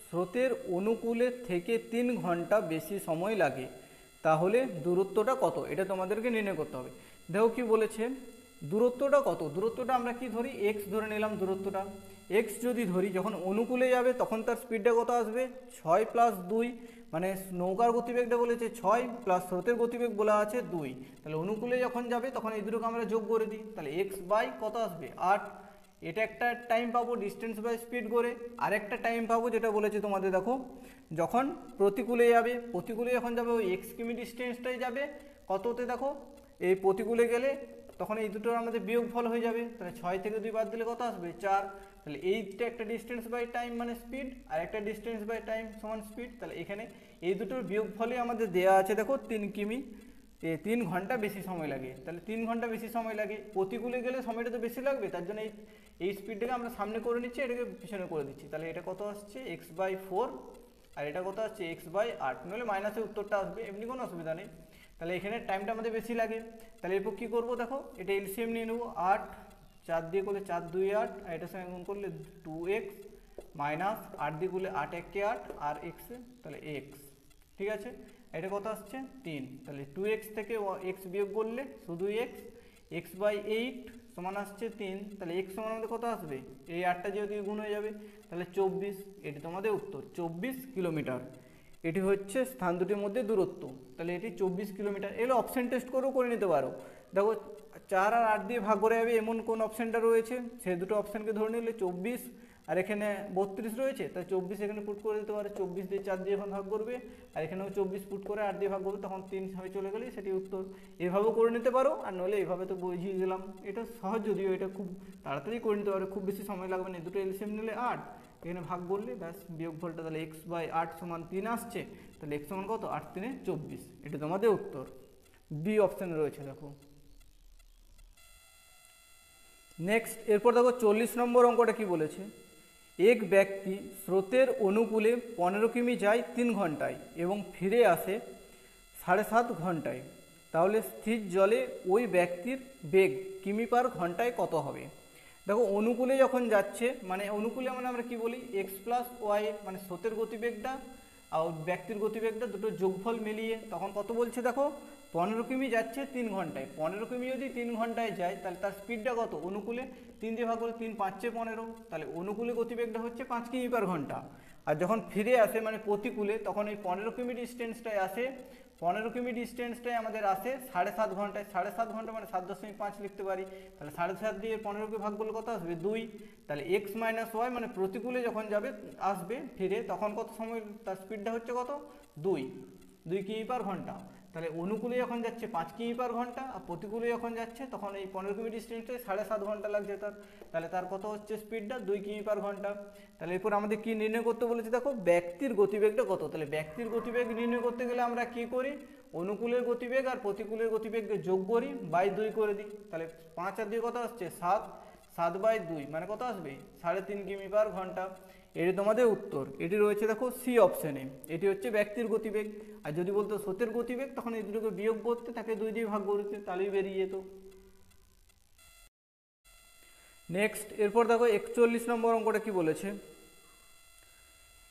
স্রোতের অনুকূলে থেকে 3 ঘন্টা বেশি সময় লাগে, তাহলে দূরত্বটা কত, এটা তোমাদেরকে নির্ণয় করতে হবে। দেখো কি বলেছে, দূরত্বটা কত, দূরত্বটা আমরা কি ধরি x ধরে নিলাম, দূরত্বটা x যদি ধরি, যখন অনুকূলে যাবে তখন তার স্পিডটা কত আসবে 6 + 2, মানে নৌকার গতিবেগটা বলেছে 6 প্লাস স্রোতের গতিবেগ বলা আছে 2, তাহলে অনুকূলে যখন যাবে তখন এই দুটোকে আমরা যোগ করে দিই, তাহলে x বাই কত আসবে 8, এটা একটা টাইম পাবো ডিস্টেন্স বাই স্পিড করে, আর একটা টাইম পাবো যেটা বলেছে তোমাদের দেখো যখন প্রতিকূলে যাবে, প্রতিকূলে যখন যাবে ওই x কিমি ডিস্টেন্সটাই যাবে কততে, দেখো এই প্রতিকূলে গেলে তখন এই দুটোর আমাদের বিয়োগফল হয়ে যাবে, তাহলে 6 থেকে 2 বাদ দিলে কত আসবে 4, তাহলে এইটা একটা ডিস্টেন্স বাই টাইম মানে স্পিড, আর একটা ডিস্টেন্স বাই টাইম সমান স্পিড, তাহলে এখানে এই দুটোর বিয়োগফলে আমাদের দেয়া আছে দেখো 3 কিমি, 3 ঘন্টা বেশি সময় লাগে, তাহলে 3 ঘন্টা বেশি সময় লাগে, প্রতিকূলে গেলে সময়টা তো বেশি লাগবে, তার জন্য এই স্পিডটাকে আমরা সামনে করে নিচ্ছি, এটাকে পিছনে করে দিচ্ছি, তাহলে এটা কত আসছে x/4, আর এটা কত আসছে x/8, নইলে মাইনাসের উত্তরটা আসবে, এমনি কোনো অসুবিধা নেই, তাহলে এখানে টাইমটা আমাদের বেশি লাগে, তাহলে এরপর কী করবো দেখো, এটা এলসিএম নিয়ে নেবো, 8 4 দিয়ে করলে 4 2 8, আর এটার সঙ্গে গুণ করলে 2x মাইনাস 8 দিয়ে করলে 8 1 কে 8 আর x, তাহলে x, ঠিক আছে, এটা কত আসছে 3, তাহলে 2x থেকে x বিয়োগ করলে শুধু x/8 সমান আসছে 3, তাহলে x সমান আমাদের কত আসবে, এই 8টা যদি গুণ হয়ে যাবে তাহলে 24, এটি তোমাদের উত্তর 24 কিলোমিটার, এটি হচ্ছে স্থান দুটির মধ্যে দূরত্ব, তাহলে এটি 24 কিলোমিটার, এগুলো অপশান টেস্ট করেও করে নিতে পারো, দেখো 4 আর 8 দিয়ে ভাগ করে যাবে এমন কোন অপশানটা রয়েছে, সেই দুটো অপশানকে ধরে নিলে 24 আর এখানে 32 রয়েছে, তাই 24 এখানে পুট করে দিতে পারে, 24 দিয়ে 4 দিয়ে ভাগ করবে, আর এখানেও 24 পুট করে 8 দিয়ে ভাগ করবে, তখন 3 হয়ে চলে গেলেই সেটি উত্তর, এভাবেও করে নিতে পারো, আর নইলে এভাবে তো বুঝিয়ে দিলাম, এটা সহজ, যদিও এটা খুব তাড়াতাড়ি করে নিতে পারো, খুব বেশি সময় লাগবে না, দুটো এলসিএম নিলে 8, এখানে ভাগ করলে ব্যাস বিয়োগফলটা, তাহলে x/8 সমান 3 আসছে, তাহলে x সমান কত 8 3 24, এটা তোমাদের উত্তর, বি অপশানে রয়েছে দেখো। নেক্সট এরপর দেখো 40 নম্বর অঙ্কটা কি বলেছে, এক ব্যক্তি স্রোতের অনুকূলে 15 কিমি যায় 3 ঘন্টায় এবং ফিরে আসে 7.5 ঘন্টায়, তাহলে স্থির জলে ওই ব্যক্তির বেগ কিমি/ঘন্টায় কত হবে, দেখো অনুকূলে যখন যাচ্ছে, মানে অনুকূলে মানে আমরা কি বলি x+y, মানে স্রোতের গতিবেগটা আর ব্যক্তির গতিবেগটা দুটো যোগফল মিলিয়ে, তখন কত বলছে দেখো 15 কিমি যাচ্ছে 3 ঘন্টায়, 15 কিমি যদি 3 ঘন্টায় যায় তাহলে তার স্পিডটা কত, অনুকূলে 3 দিয়ে ভাগ করলে 3 5 15, তাহলে অনুকূলে গতিবেগটা হচ্ছে 5 কিমি/ঘন্টা, আর যখন ফিরে আসে মানে প্রতিকূলে তখন এই 15 কিমি ডিস্টেন্সটায় আসে 15 কিমি ডিস্টেন্সটাই আমাদের আসে 7.5 ঘন্টায়। 7.5 ঘন্টা মানে 7.5 লিখতে পারি। তাহলে 7.5 দিয়ে 15কে ভাগ করলে কত আসবে 2। তাহলে এক্স মাইনাস ওয়াই মানে প্রতিকূলে যখন যাবে আসবে ফিরে, তখন কত সময় তার স্পিডটা হচ্ছে কত 2 কিমি পার ঘন্টা। তাহলে অনুকূলে যখন যাচ্ছে 5 কিমি পার ঘন্টা, আর প্রতিকূলে যখন যাচ্ছে তখন এই 15 কিমি ডিস্টেন্সটাই 7.5 ঘন্টা লাগছে তার। তাহলে তার কত হচ্ছে স্পিডটা 2 কিমি পার ঘন্টা। তাহলে এরপর আমাদের কি নির্ণয় করতে বলেছে দেখো, ব্যক্তির গতিবেগটা কত। তাহলে ব্যক্তির গতিবেগ নির্ণয় করতে গেলে আমরা কি করি, অনুকূলের গতিবেগ আর প্রতিকূলের গতিবেগকে যোগ করি, বাই 2 করে দিই। তাহলে 5 আর 2 কত আসছে 7, 7/2 মানে কত আসবে 3.5 কিমি পার ঘন্টা। এটি তোমাদের উত্তর। এটি রয়েছে দেখো সি অপশানে। এটি হচ্ছে ব্যক্তির গতিবেগ। আর যদি বলতো স্রোতের গতিবেগ, তখন এই দুটোকে বিয়োগ করতে, তাকে 2 দিয়ে ভাগ করতে, তাহলেই বেরিয়ে যেত। নেক্সট এরপর দেখো 41 নম্বর অঙ্কটা কি বলেছে,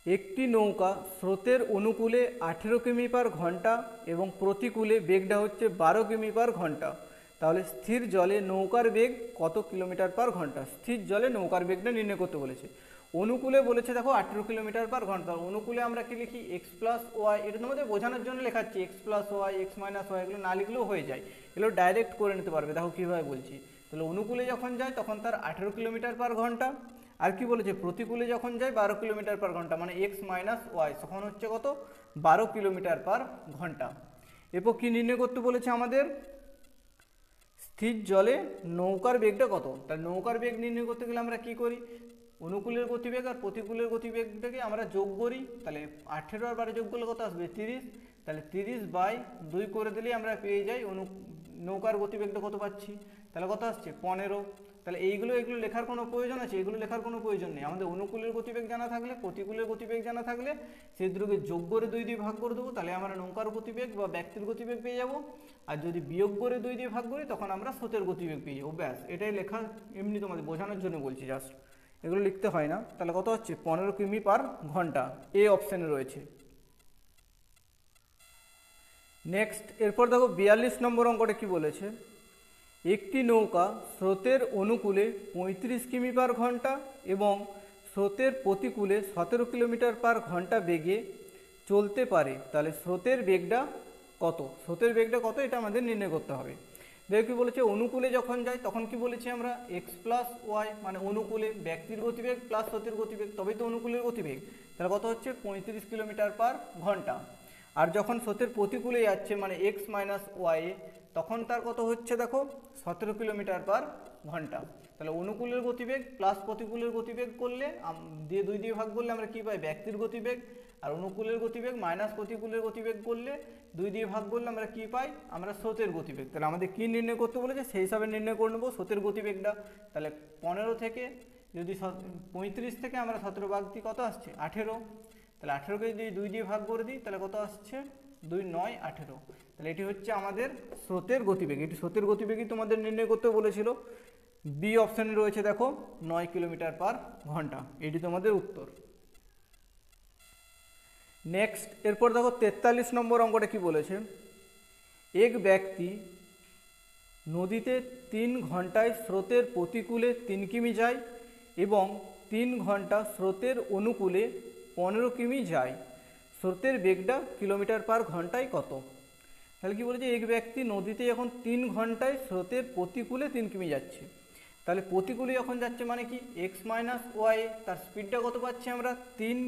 একটি নৌকা স্রোতের অনুকূলে 18 কিমি পার ঘন্টা এবং প্রতিকূলে বেগটা হচ্ছে 12 কিমি পার ঘন্টা। তাহলে স্থির জলে নৌকার বেগ কত কিলোমিটার পার ঘন্টা। স্থির জলে নৌকার বেগটা নির্ণয় করতে বলেছে। অনুকূলে বলেছে দেখো 18 কিলোমিটার পার ঘন্টা। অনুকূলে আমরা কি লিখি এক্স প্লাস ওয়াই, এটা তোমাদের বোঝানোর জন্য লেখাচ্ছি। X plus y, x minus y, এগুলো না লিখলেও হয়ে যায়, এগুলো ডাইরেক্ট করে নিতে পারবে। দেখো কীভাবে বলছি। তাহলে অনুকূলে যখন যায় তখন তার 18 কিলোমিটার পার ঘন্টা। আর কি বলেছে, প্রতিকূলে যখন যায় 12 কিলোমিটার পার ঘন্টা, মানে এক্স মাইনাস ওয়াই, তখন হচ্ছে কত 12 কিলোমিটার পার ঘন্টা। এরপর কি নির্ণয় করতে বলেছে আমাদের, স্থির জলে নৌকার বেগটা কত। তাহলে নৌকার বেগ নির্ণয় করতে গেলে আমরা কি করি, অনুকূলের গতিবেগ আর প্রতিকূলের গতিবেগটাকে আমরা যোগ করি। তাহলে 18 আর 12 যোগ করলে কত আসবে 30। তাহলে 30/2 করে দিলেই আমরা পেয়ে যাই নৌকার গতিবেগটা কত পাচ্ছি। তাহলে কত আসছে 15। তাহলে এগুলো লেখার কোনো প্রয়োজন আছে, এগুলো লেখার কোনো প্রয়োজন নেই। আমাদের অনুকূলের গতিবেগ জানা থাকলে, প্রতিকূলের গতিবেগ জানা থাকলে সেই দুটোকে যোগ করে 2 দিয়ে ভাগ করে দেবো, তাহলে আমরা নৌকার গতিবেগ বা ব্যক্তির গতিবেগ পেয়ে যাব। আর যদি বিয়োগ করে 2 দিয়ে ভাগ করি, তখন আমরা স্রোতের গতিবেগ পেয়ে যাবো। ব্যাস, এটাই লেখা, এমনি তোমাদের বোঝানোর জন্য বলছি জাস্ট, এগুলো লিখতে হয় না। তাহলে কত হচ্ছে 15 কিমি পার ঘন্টা, এ অপশানে রয়েছে। নেক্সট এরপর দেখো 42 নম্বর অঙ্কটা কি বলেছে, একটি নৌকা স্রোতের অনুকূলে 35 কিমি পার ঘন্টা এবং স্রোতের প্রতিকূলে 17 কিলোমিটার পার ঘন্টা বেগে চলতে পারে। তাহলে স্রোতের বেগটা কত, স্রোতের বেগটা কত এটা আমাদের নির্ণয় করতে হবে। দেখো কি বলেছে, অনুকূলে যখন যায় তখন কি বলেছি আমরা এক্স প্লাস ওয়াই, মানে অনুকূলে ব্যক্তির গতিবেগ প্লাস স্রোতের গতিবেগ, তবেই তো অনুকূলের গতিবেগ। তাহলে কত হচ্ছে 35 কিলোমিটার পার ঘন্টা। আর যখন স্রোতের প্রতিকূলে যাচ্ছে মানে এক্স মাইনাস ওয়াই, তখন তার কত হচ্ছে দেখো 17 কিলোমিটার পার ঘন্টা। তাহলে অনুকূলের গতিবেগ প্লাস প্রতিকূলের গতিবেগ করলে দিয়ে 2 দিয়ে ভাগ করলে আমরা কি পাই ব্যক্তির গতিবেগ, আর অনুকূলের গতিবেগ মাইনাস প্রতিকূলের গতিবেগ করলে 2 দিয়ে ভাগ করলে আমরা কি পাই, আমরা স্রোতের গতিবেগ। তাহলে আমাদের কি নির্ণয় করতে বলেছে, সেই হিসাবে নির্ণয় করে নেবো স্রোতের গতিবেগটা। তাহলে 15 থেকে যদি 35 থেকে আমরা 17 ভাগ দিই কত আসছে 18। তাহলে 18কে যদি 2 দিয়ে ভাগ করে দিই তাহলে কত আসছে 2 9 18। তাহলে এটি হচ্ছে আমাদের স্রোতের গতিবেগ। এটি স্রোতের গতিবেগই তোমাদের নির্ণয় করতে বলেছিল। বি অপশানে রয়েছে দেখো 9 কিলোমিটার পার ঘন্টা, এটি তোমাদের উত্তর। নেক্সট এরপর দেখো 43 নম্বর অঙ্কটা কি বলেছে, এক ব্যক্তি নদীতে 3 ঘন্টায় স্রোতের প্রতিকূলে 3 কিমি যায় এবং 3 ঘন্টা স্রোতের অনুকূলে 15 কিমি যায়। স্রোতের বেগটা কিলোমিটার পার ঘন্টায় কত। তাহলে কি বলেছে, এক ব্যক্তি নদীতে যখন 3 ঘন্টায় স্রোতের প্রতিকূলে 3 কিমি যাচ্ছে। তাহলে প্রতিকূলে যখন যাচ্ছে মানে কি এক্স মাইনাস ওয়াই, তার স্পিডটা কত পাচ্ছি আমরা 3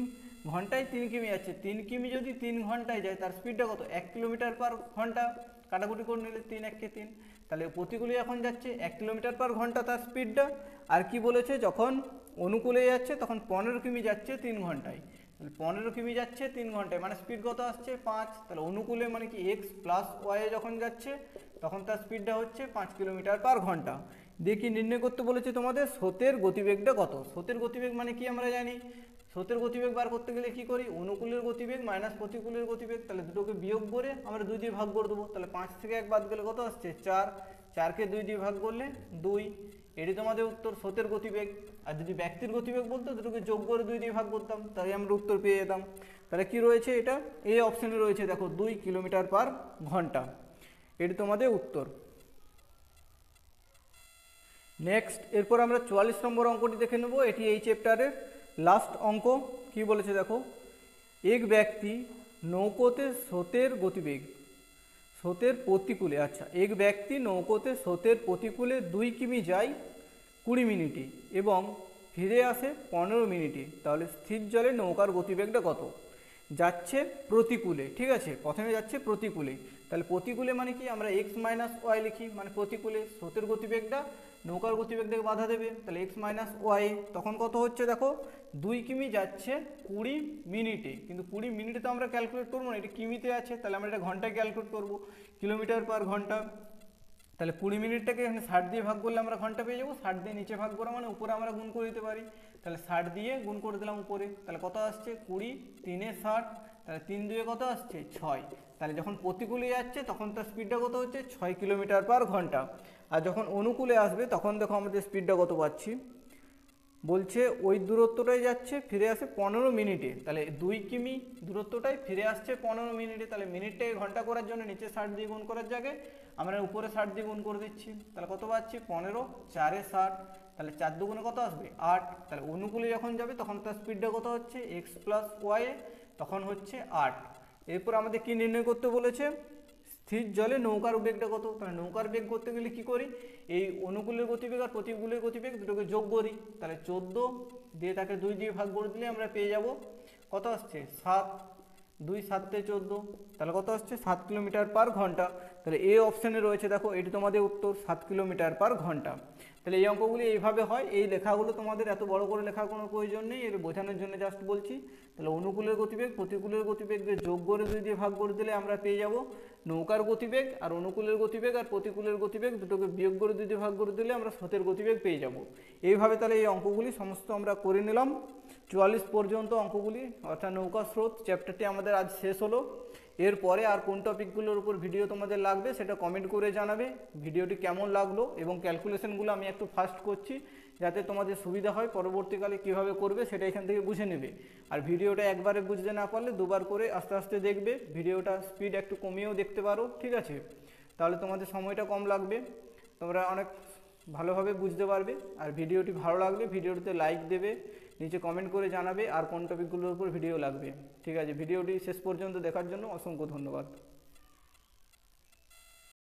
ঘন্টায় 3 কিমি যাচ্ছে। 3 কিমি যদি 3 ঘন্টায় যায় তার স্পিডটা কত 1 কিলোমিটার পার ঘন্টা। কাটাকুটি করে নিলে 3 1 কে 3। তাহলে প্রতিকূলে যখন যাচ্ছে 1 কিলোমিটার পার ঘন্টা তার স্পিডটা। আর কি বলেছে, যখন অনুকূলে যাচ্ছে তখন 15 কিমি যাচ্ছে 3 ঘন্টায়। তাহলে 15 কিমি যাচ্ছে 3 ঘন্টায়, মানে স্পিড কত আসছে 5। তাহলে অনুকূলে মানে কি এক্স প্লাস ওয়াই যখন যাচ্ছে তখন তার স্পিডটা হচ্ছে 5 কিলোমিটার পার ঘন্টা। দেখি নির্ণয় করতে বলেছে তোমাদের স্রোতের গতিবেগটা কত। স্রোতের গতিবেগ মানে কি আমরা জানি, স্রোতের গতিবেগ বার করতে গেলে কি করি, অনুকূলের গতিবেগ মাইনাস প্রতিকূলের গতিবেগ, তাহলে দুটোকে বিয়োগ করে আমরা 2 দিয়ে ভাগ করে দেবো। তাহলে 5 থেকে 1 বাদ গেলে কত আসছে 4, 4কে 2 দিয়ে ভাগ করলে 2। এটি তোমাদের উত্তর স্রোতের গতিবেগ। আর যদি ব্যক্তির গতিবেগ বলতো দুটোকে যোগ করে 2 দিয়ে ভাগ করতাম, তাই আমরা উত্তর পেয়ে যেতাম। তাহলে কি রয়েছে, এটা এই অপশানে রয়েছে দেখো 2 কিলোমিটার পার ঘন্টা, এটি তোমাদের উত্তর। নেক্সট এরপর আমরা 44 নম্বর অঙ্কটি দেখে নেব। এটি এই চ্যাপ্টারের লাস্ট অঙ্ক। কি বলেছে দেখো, এক ব্যক্তি নৌকোতে স্রোতের গতিবেগ স্রোতের প্রতিকূলে, আচ্ছা, এক ব্যক্তি নৌকোতে স্রোতের প্রতিকূলে 2 কিমি যায় 20 মিনিটে এবং ফিরে আসে 15 মিনিটে, তাহলে স্থির জলে নৌকার গতিবেগটা কত? যাচ্ছে প্রতিকূলে, ঠিক আছে, প্রথমে যাচ্ছে প্রতিকূলে, তাহলে প্রতিকূলে মানে কি, আমরা এক্স মাইনাস ওয়াই লিখি, মানে প্রতিকূলে স্রোতের গতিবেগটা নৌকার গতিবেগটাকে বাধা দেবে, তাহলে এক্স মাইনাস ওয়াই, তখন কত হচ্ছে দেখো 2 কিমি যাচ্ছে 20 মিনিটে, কিন্তু 20 মিনিটে তো আমরা ক্যালকুলেট করবো না, এটা কিমিতে আছে, তাহলে আমরা এটা ঘন্টায় ক্যালকুলেট করবো, কিলোমিটার পার ঘন্টা। তাহলে 20 মিনিটটাকে এখানে 60 দিয়ে ভাগ করলে আমরা ঘন্টা পেয়ে যাবো, 60 দিয়ে নিচে ভাগ করা মানে উপরে আমরা গুণ করে দিতে পারি, তাহলে 60 দিয়ে গুণ করে দিলাম উপরে, তাহলে কত আসছে 20, 3 এ 60, তাহলে 3 দুয়ে কত আসছে 6, তাহলে যখন প্রতিকূলে যাচ্ছে তখন তার স্পিডটা কত হচ্ছে 6 কিলোমিটার পার ঘন্টা, আর যখন অনুকূলে আসবে তখন দেখো আমাদের স্পিডটা কত পাচ্ছি, বলছে ওই দূরত্বটাই যাচ্ছে ফিরে আসে 15 মিনিটে, তাহলে 2 কিমি দূরত্বটাই ফিরে আসছে 15 মিনিটে, তাহলে মিনিটটাকে ঘন্টা করার জন্য নিচে 60 দিয়ে গুণ করার জায়গায় আমরা উপরে 60 দিয়ে গুণ করে দিচ্ছি, তাহলে কত পাচ্ছি 15, 4 এ 60, তাহলে 4 দুগুণে কত আসবে 8, তাহলে অনুকূলে যখন যাবে তখন তার স্পিডটা কত হচ্ছে এক্স প্লাস ওয়াই, তখন হচ্ছে 8। এরপর আমাদের কি নির্ণয় করতে বলেছে, স্থির জলে নৌকার বেগটা কত, তাহলে নৌকার বেগ করতে গেলে কি করি, এই অনুকূলের গতিবেগ আর প্রতিকূলের গতিবেগ দুটোকে যোগ করি, তাহলে 14 দিয়ে তাকে 2 দিয়ে ভাগ করে দিলে আমরা পেয়ে যাব কত আসছে 7, 2 7 তে 14, তাহলে কত আসছে 7 কিলোমিটার পার ঘন্টা, তাহলে এই অপশানে রয়েছে দেখো এটি তোমাদের উত্তর 7 কিলোমিটার পার ঘন্টা। তাহলে এই অঙ্কগুলি এইভাবে হয়, এই লেখাগুলো তোমাদের এত বড় করে লেখার কোনো প্রয়োজন নেই, এর বোঝানোর জন্য জাস্ট বলছি। তাহলে অনুকূলের গতিবেগ প্রতিকূলের গতিবেগকে যোগ করে 2 দিয়ে ভাগ করে দিলে আমরা পেয়ে যাব নৌকার গতিবেগ, আর অনুকূলের গতিবেগ আর প্রতিকূলের গতিবেগ দুটোকে বিয়োগ করে 2 দিয়ে ভাগ করে দিলে আমরা স্রোতের গতিবেগ পেয়ে যাব। এইভাবে তাহলে এই অঙ্কগুলি সমস্ত আমরা করে নিলাম, 44 পর্যন্ত অঙ্কগুলি, অর্থাৎ নৌকা স্রোত চ্যাপ্টারটি আমাদের আজ শেষ হলো। এরপরে আর কোন টপিকগুলোর উপর ভিডিও তোমাদের লাগবে সেটা কমেন্ট করে জানাবে, ভিডিওটি কেমন লাগলো, এবং ক্যালকুলেশনগুলো আমি একটু ফাস্ট করছি যাতে তোমাদের সুবিধা হয়, পরবর্তীকালে কিভাবে করবে সেটা এখান থেকে বুঝে নেবে। আর ভিডিওটা একবারে বুঝতে না পারলে দুবার করে আস্তে আস্তে দেখবে, ভিডিওটা স্পিড একটু কমিয়েও দেখতে পারো, ঠিক আছে, তাহলে তোমাদের সময়টা কম লাগবে, তোমরা অনেক ভালোভাবে বুঝতে পারবে। আর ভিডিওটি ভালো লাগলে ভিডিওটিতে লাইক দেবে, নিচে কমেন্ট করে জানাবে আর কোন টপিকগুলোর উপর ভিডিও লাগবে, ঠিক আছে। ভিডিওটি শেষ পর্যন্ত দেখার জন্য অসংখ্য ধন্যবাদ।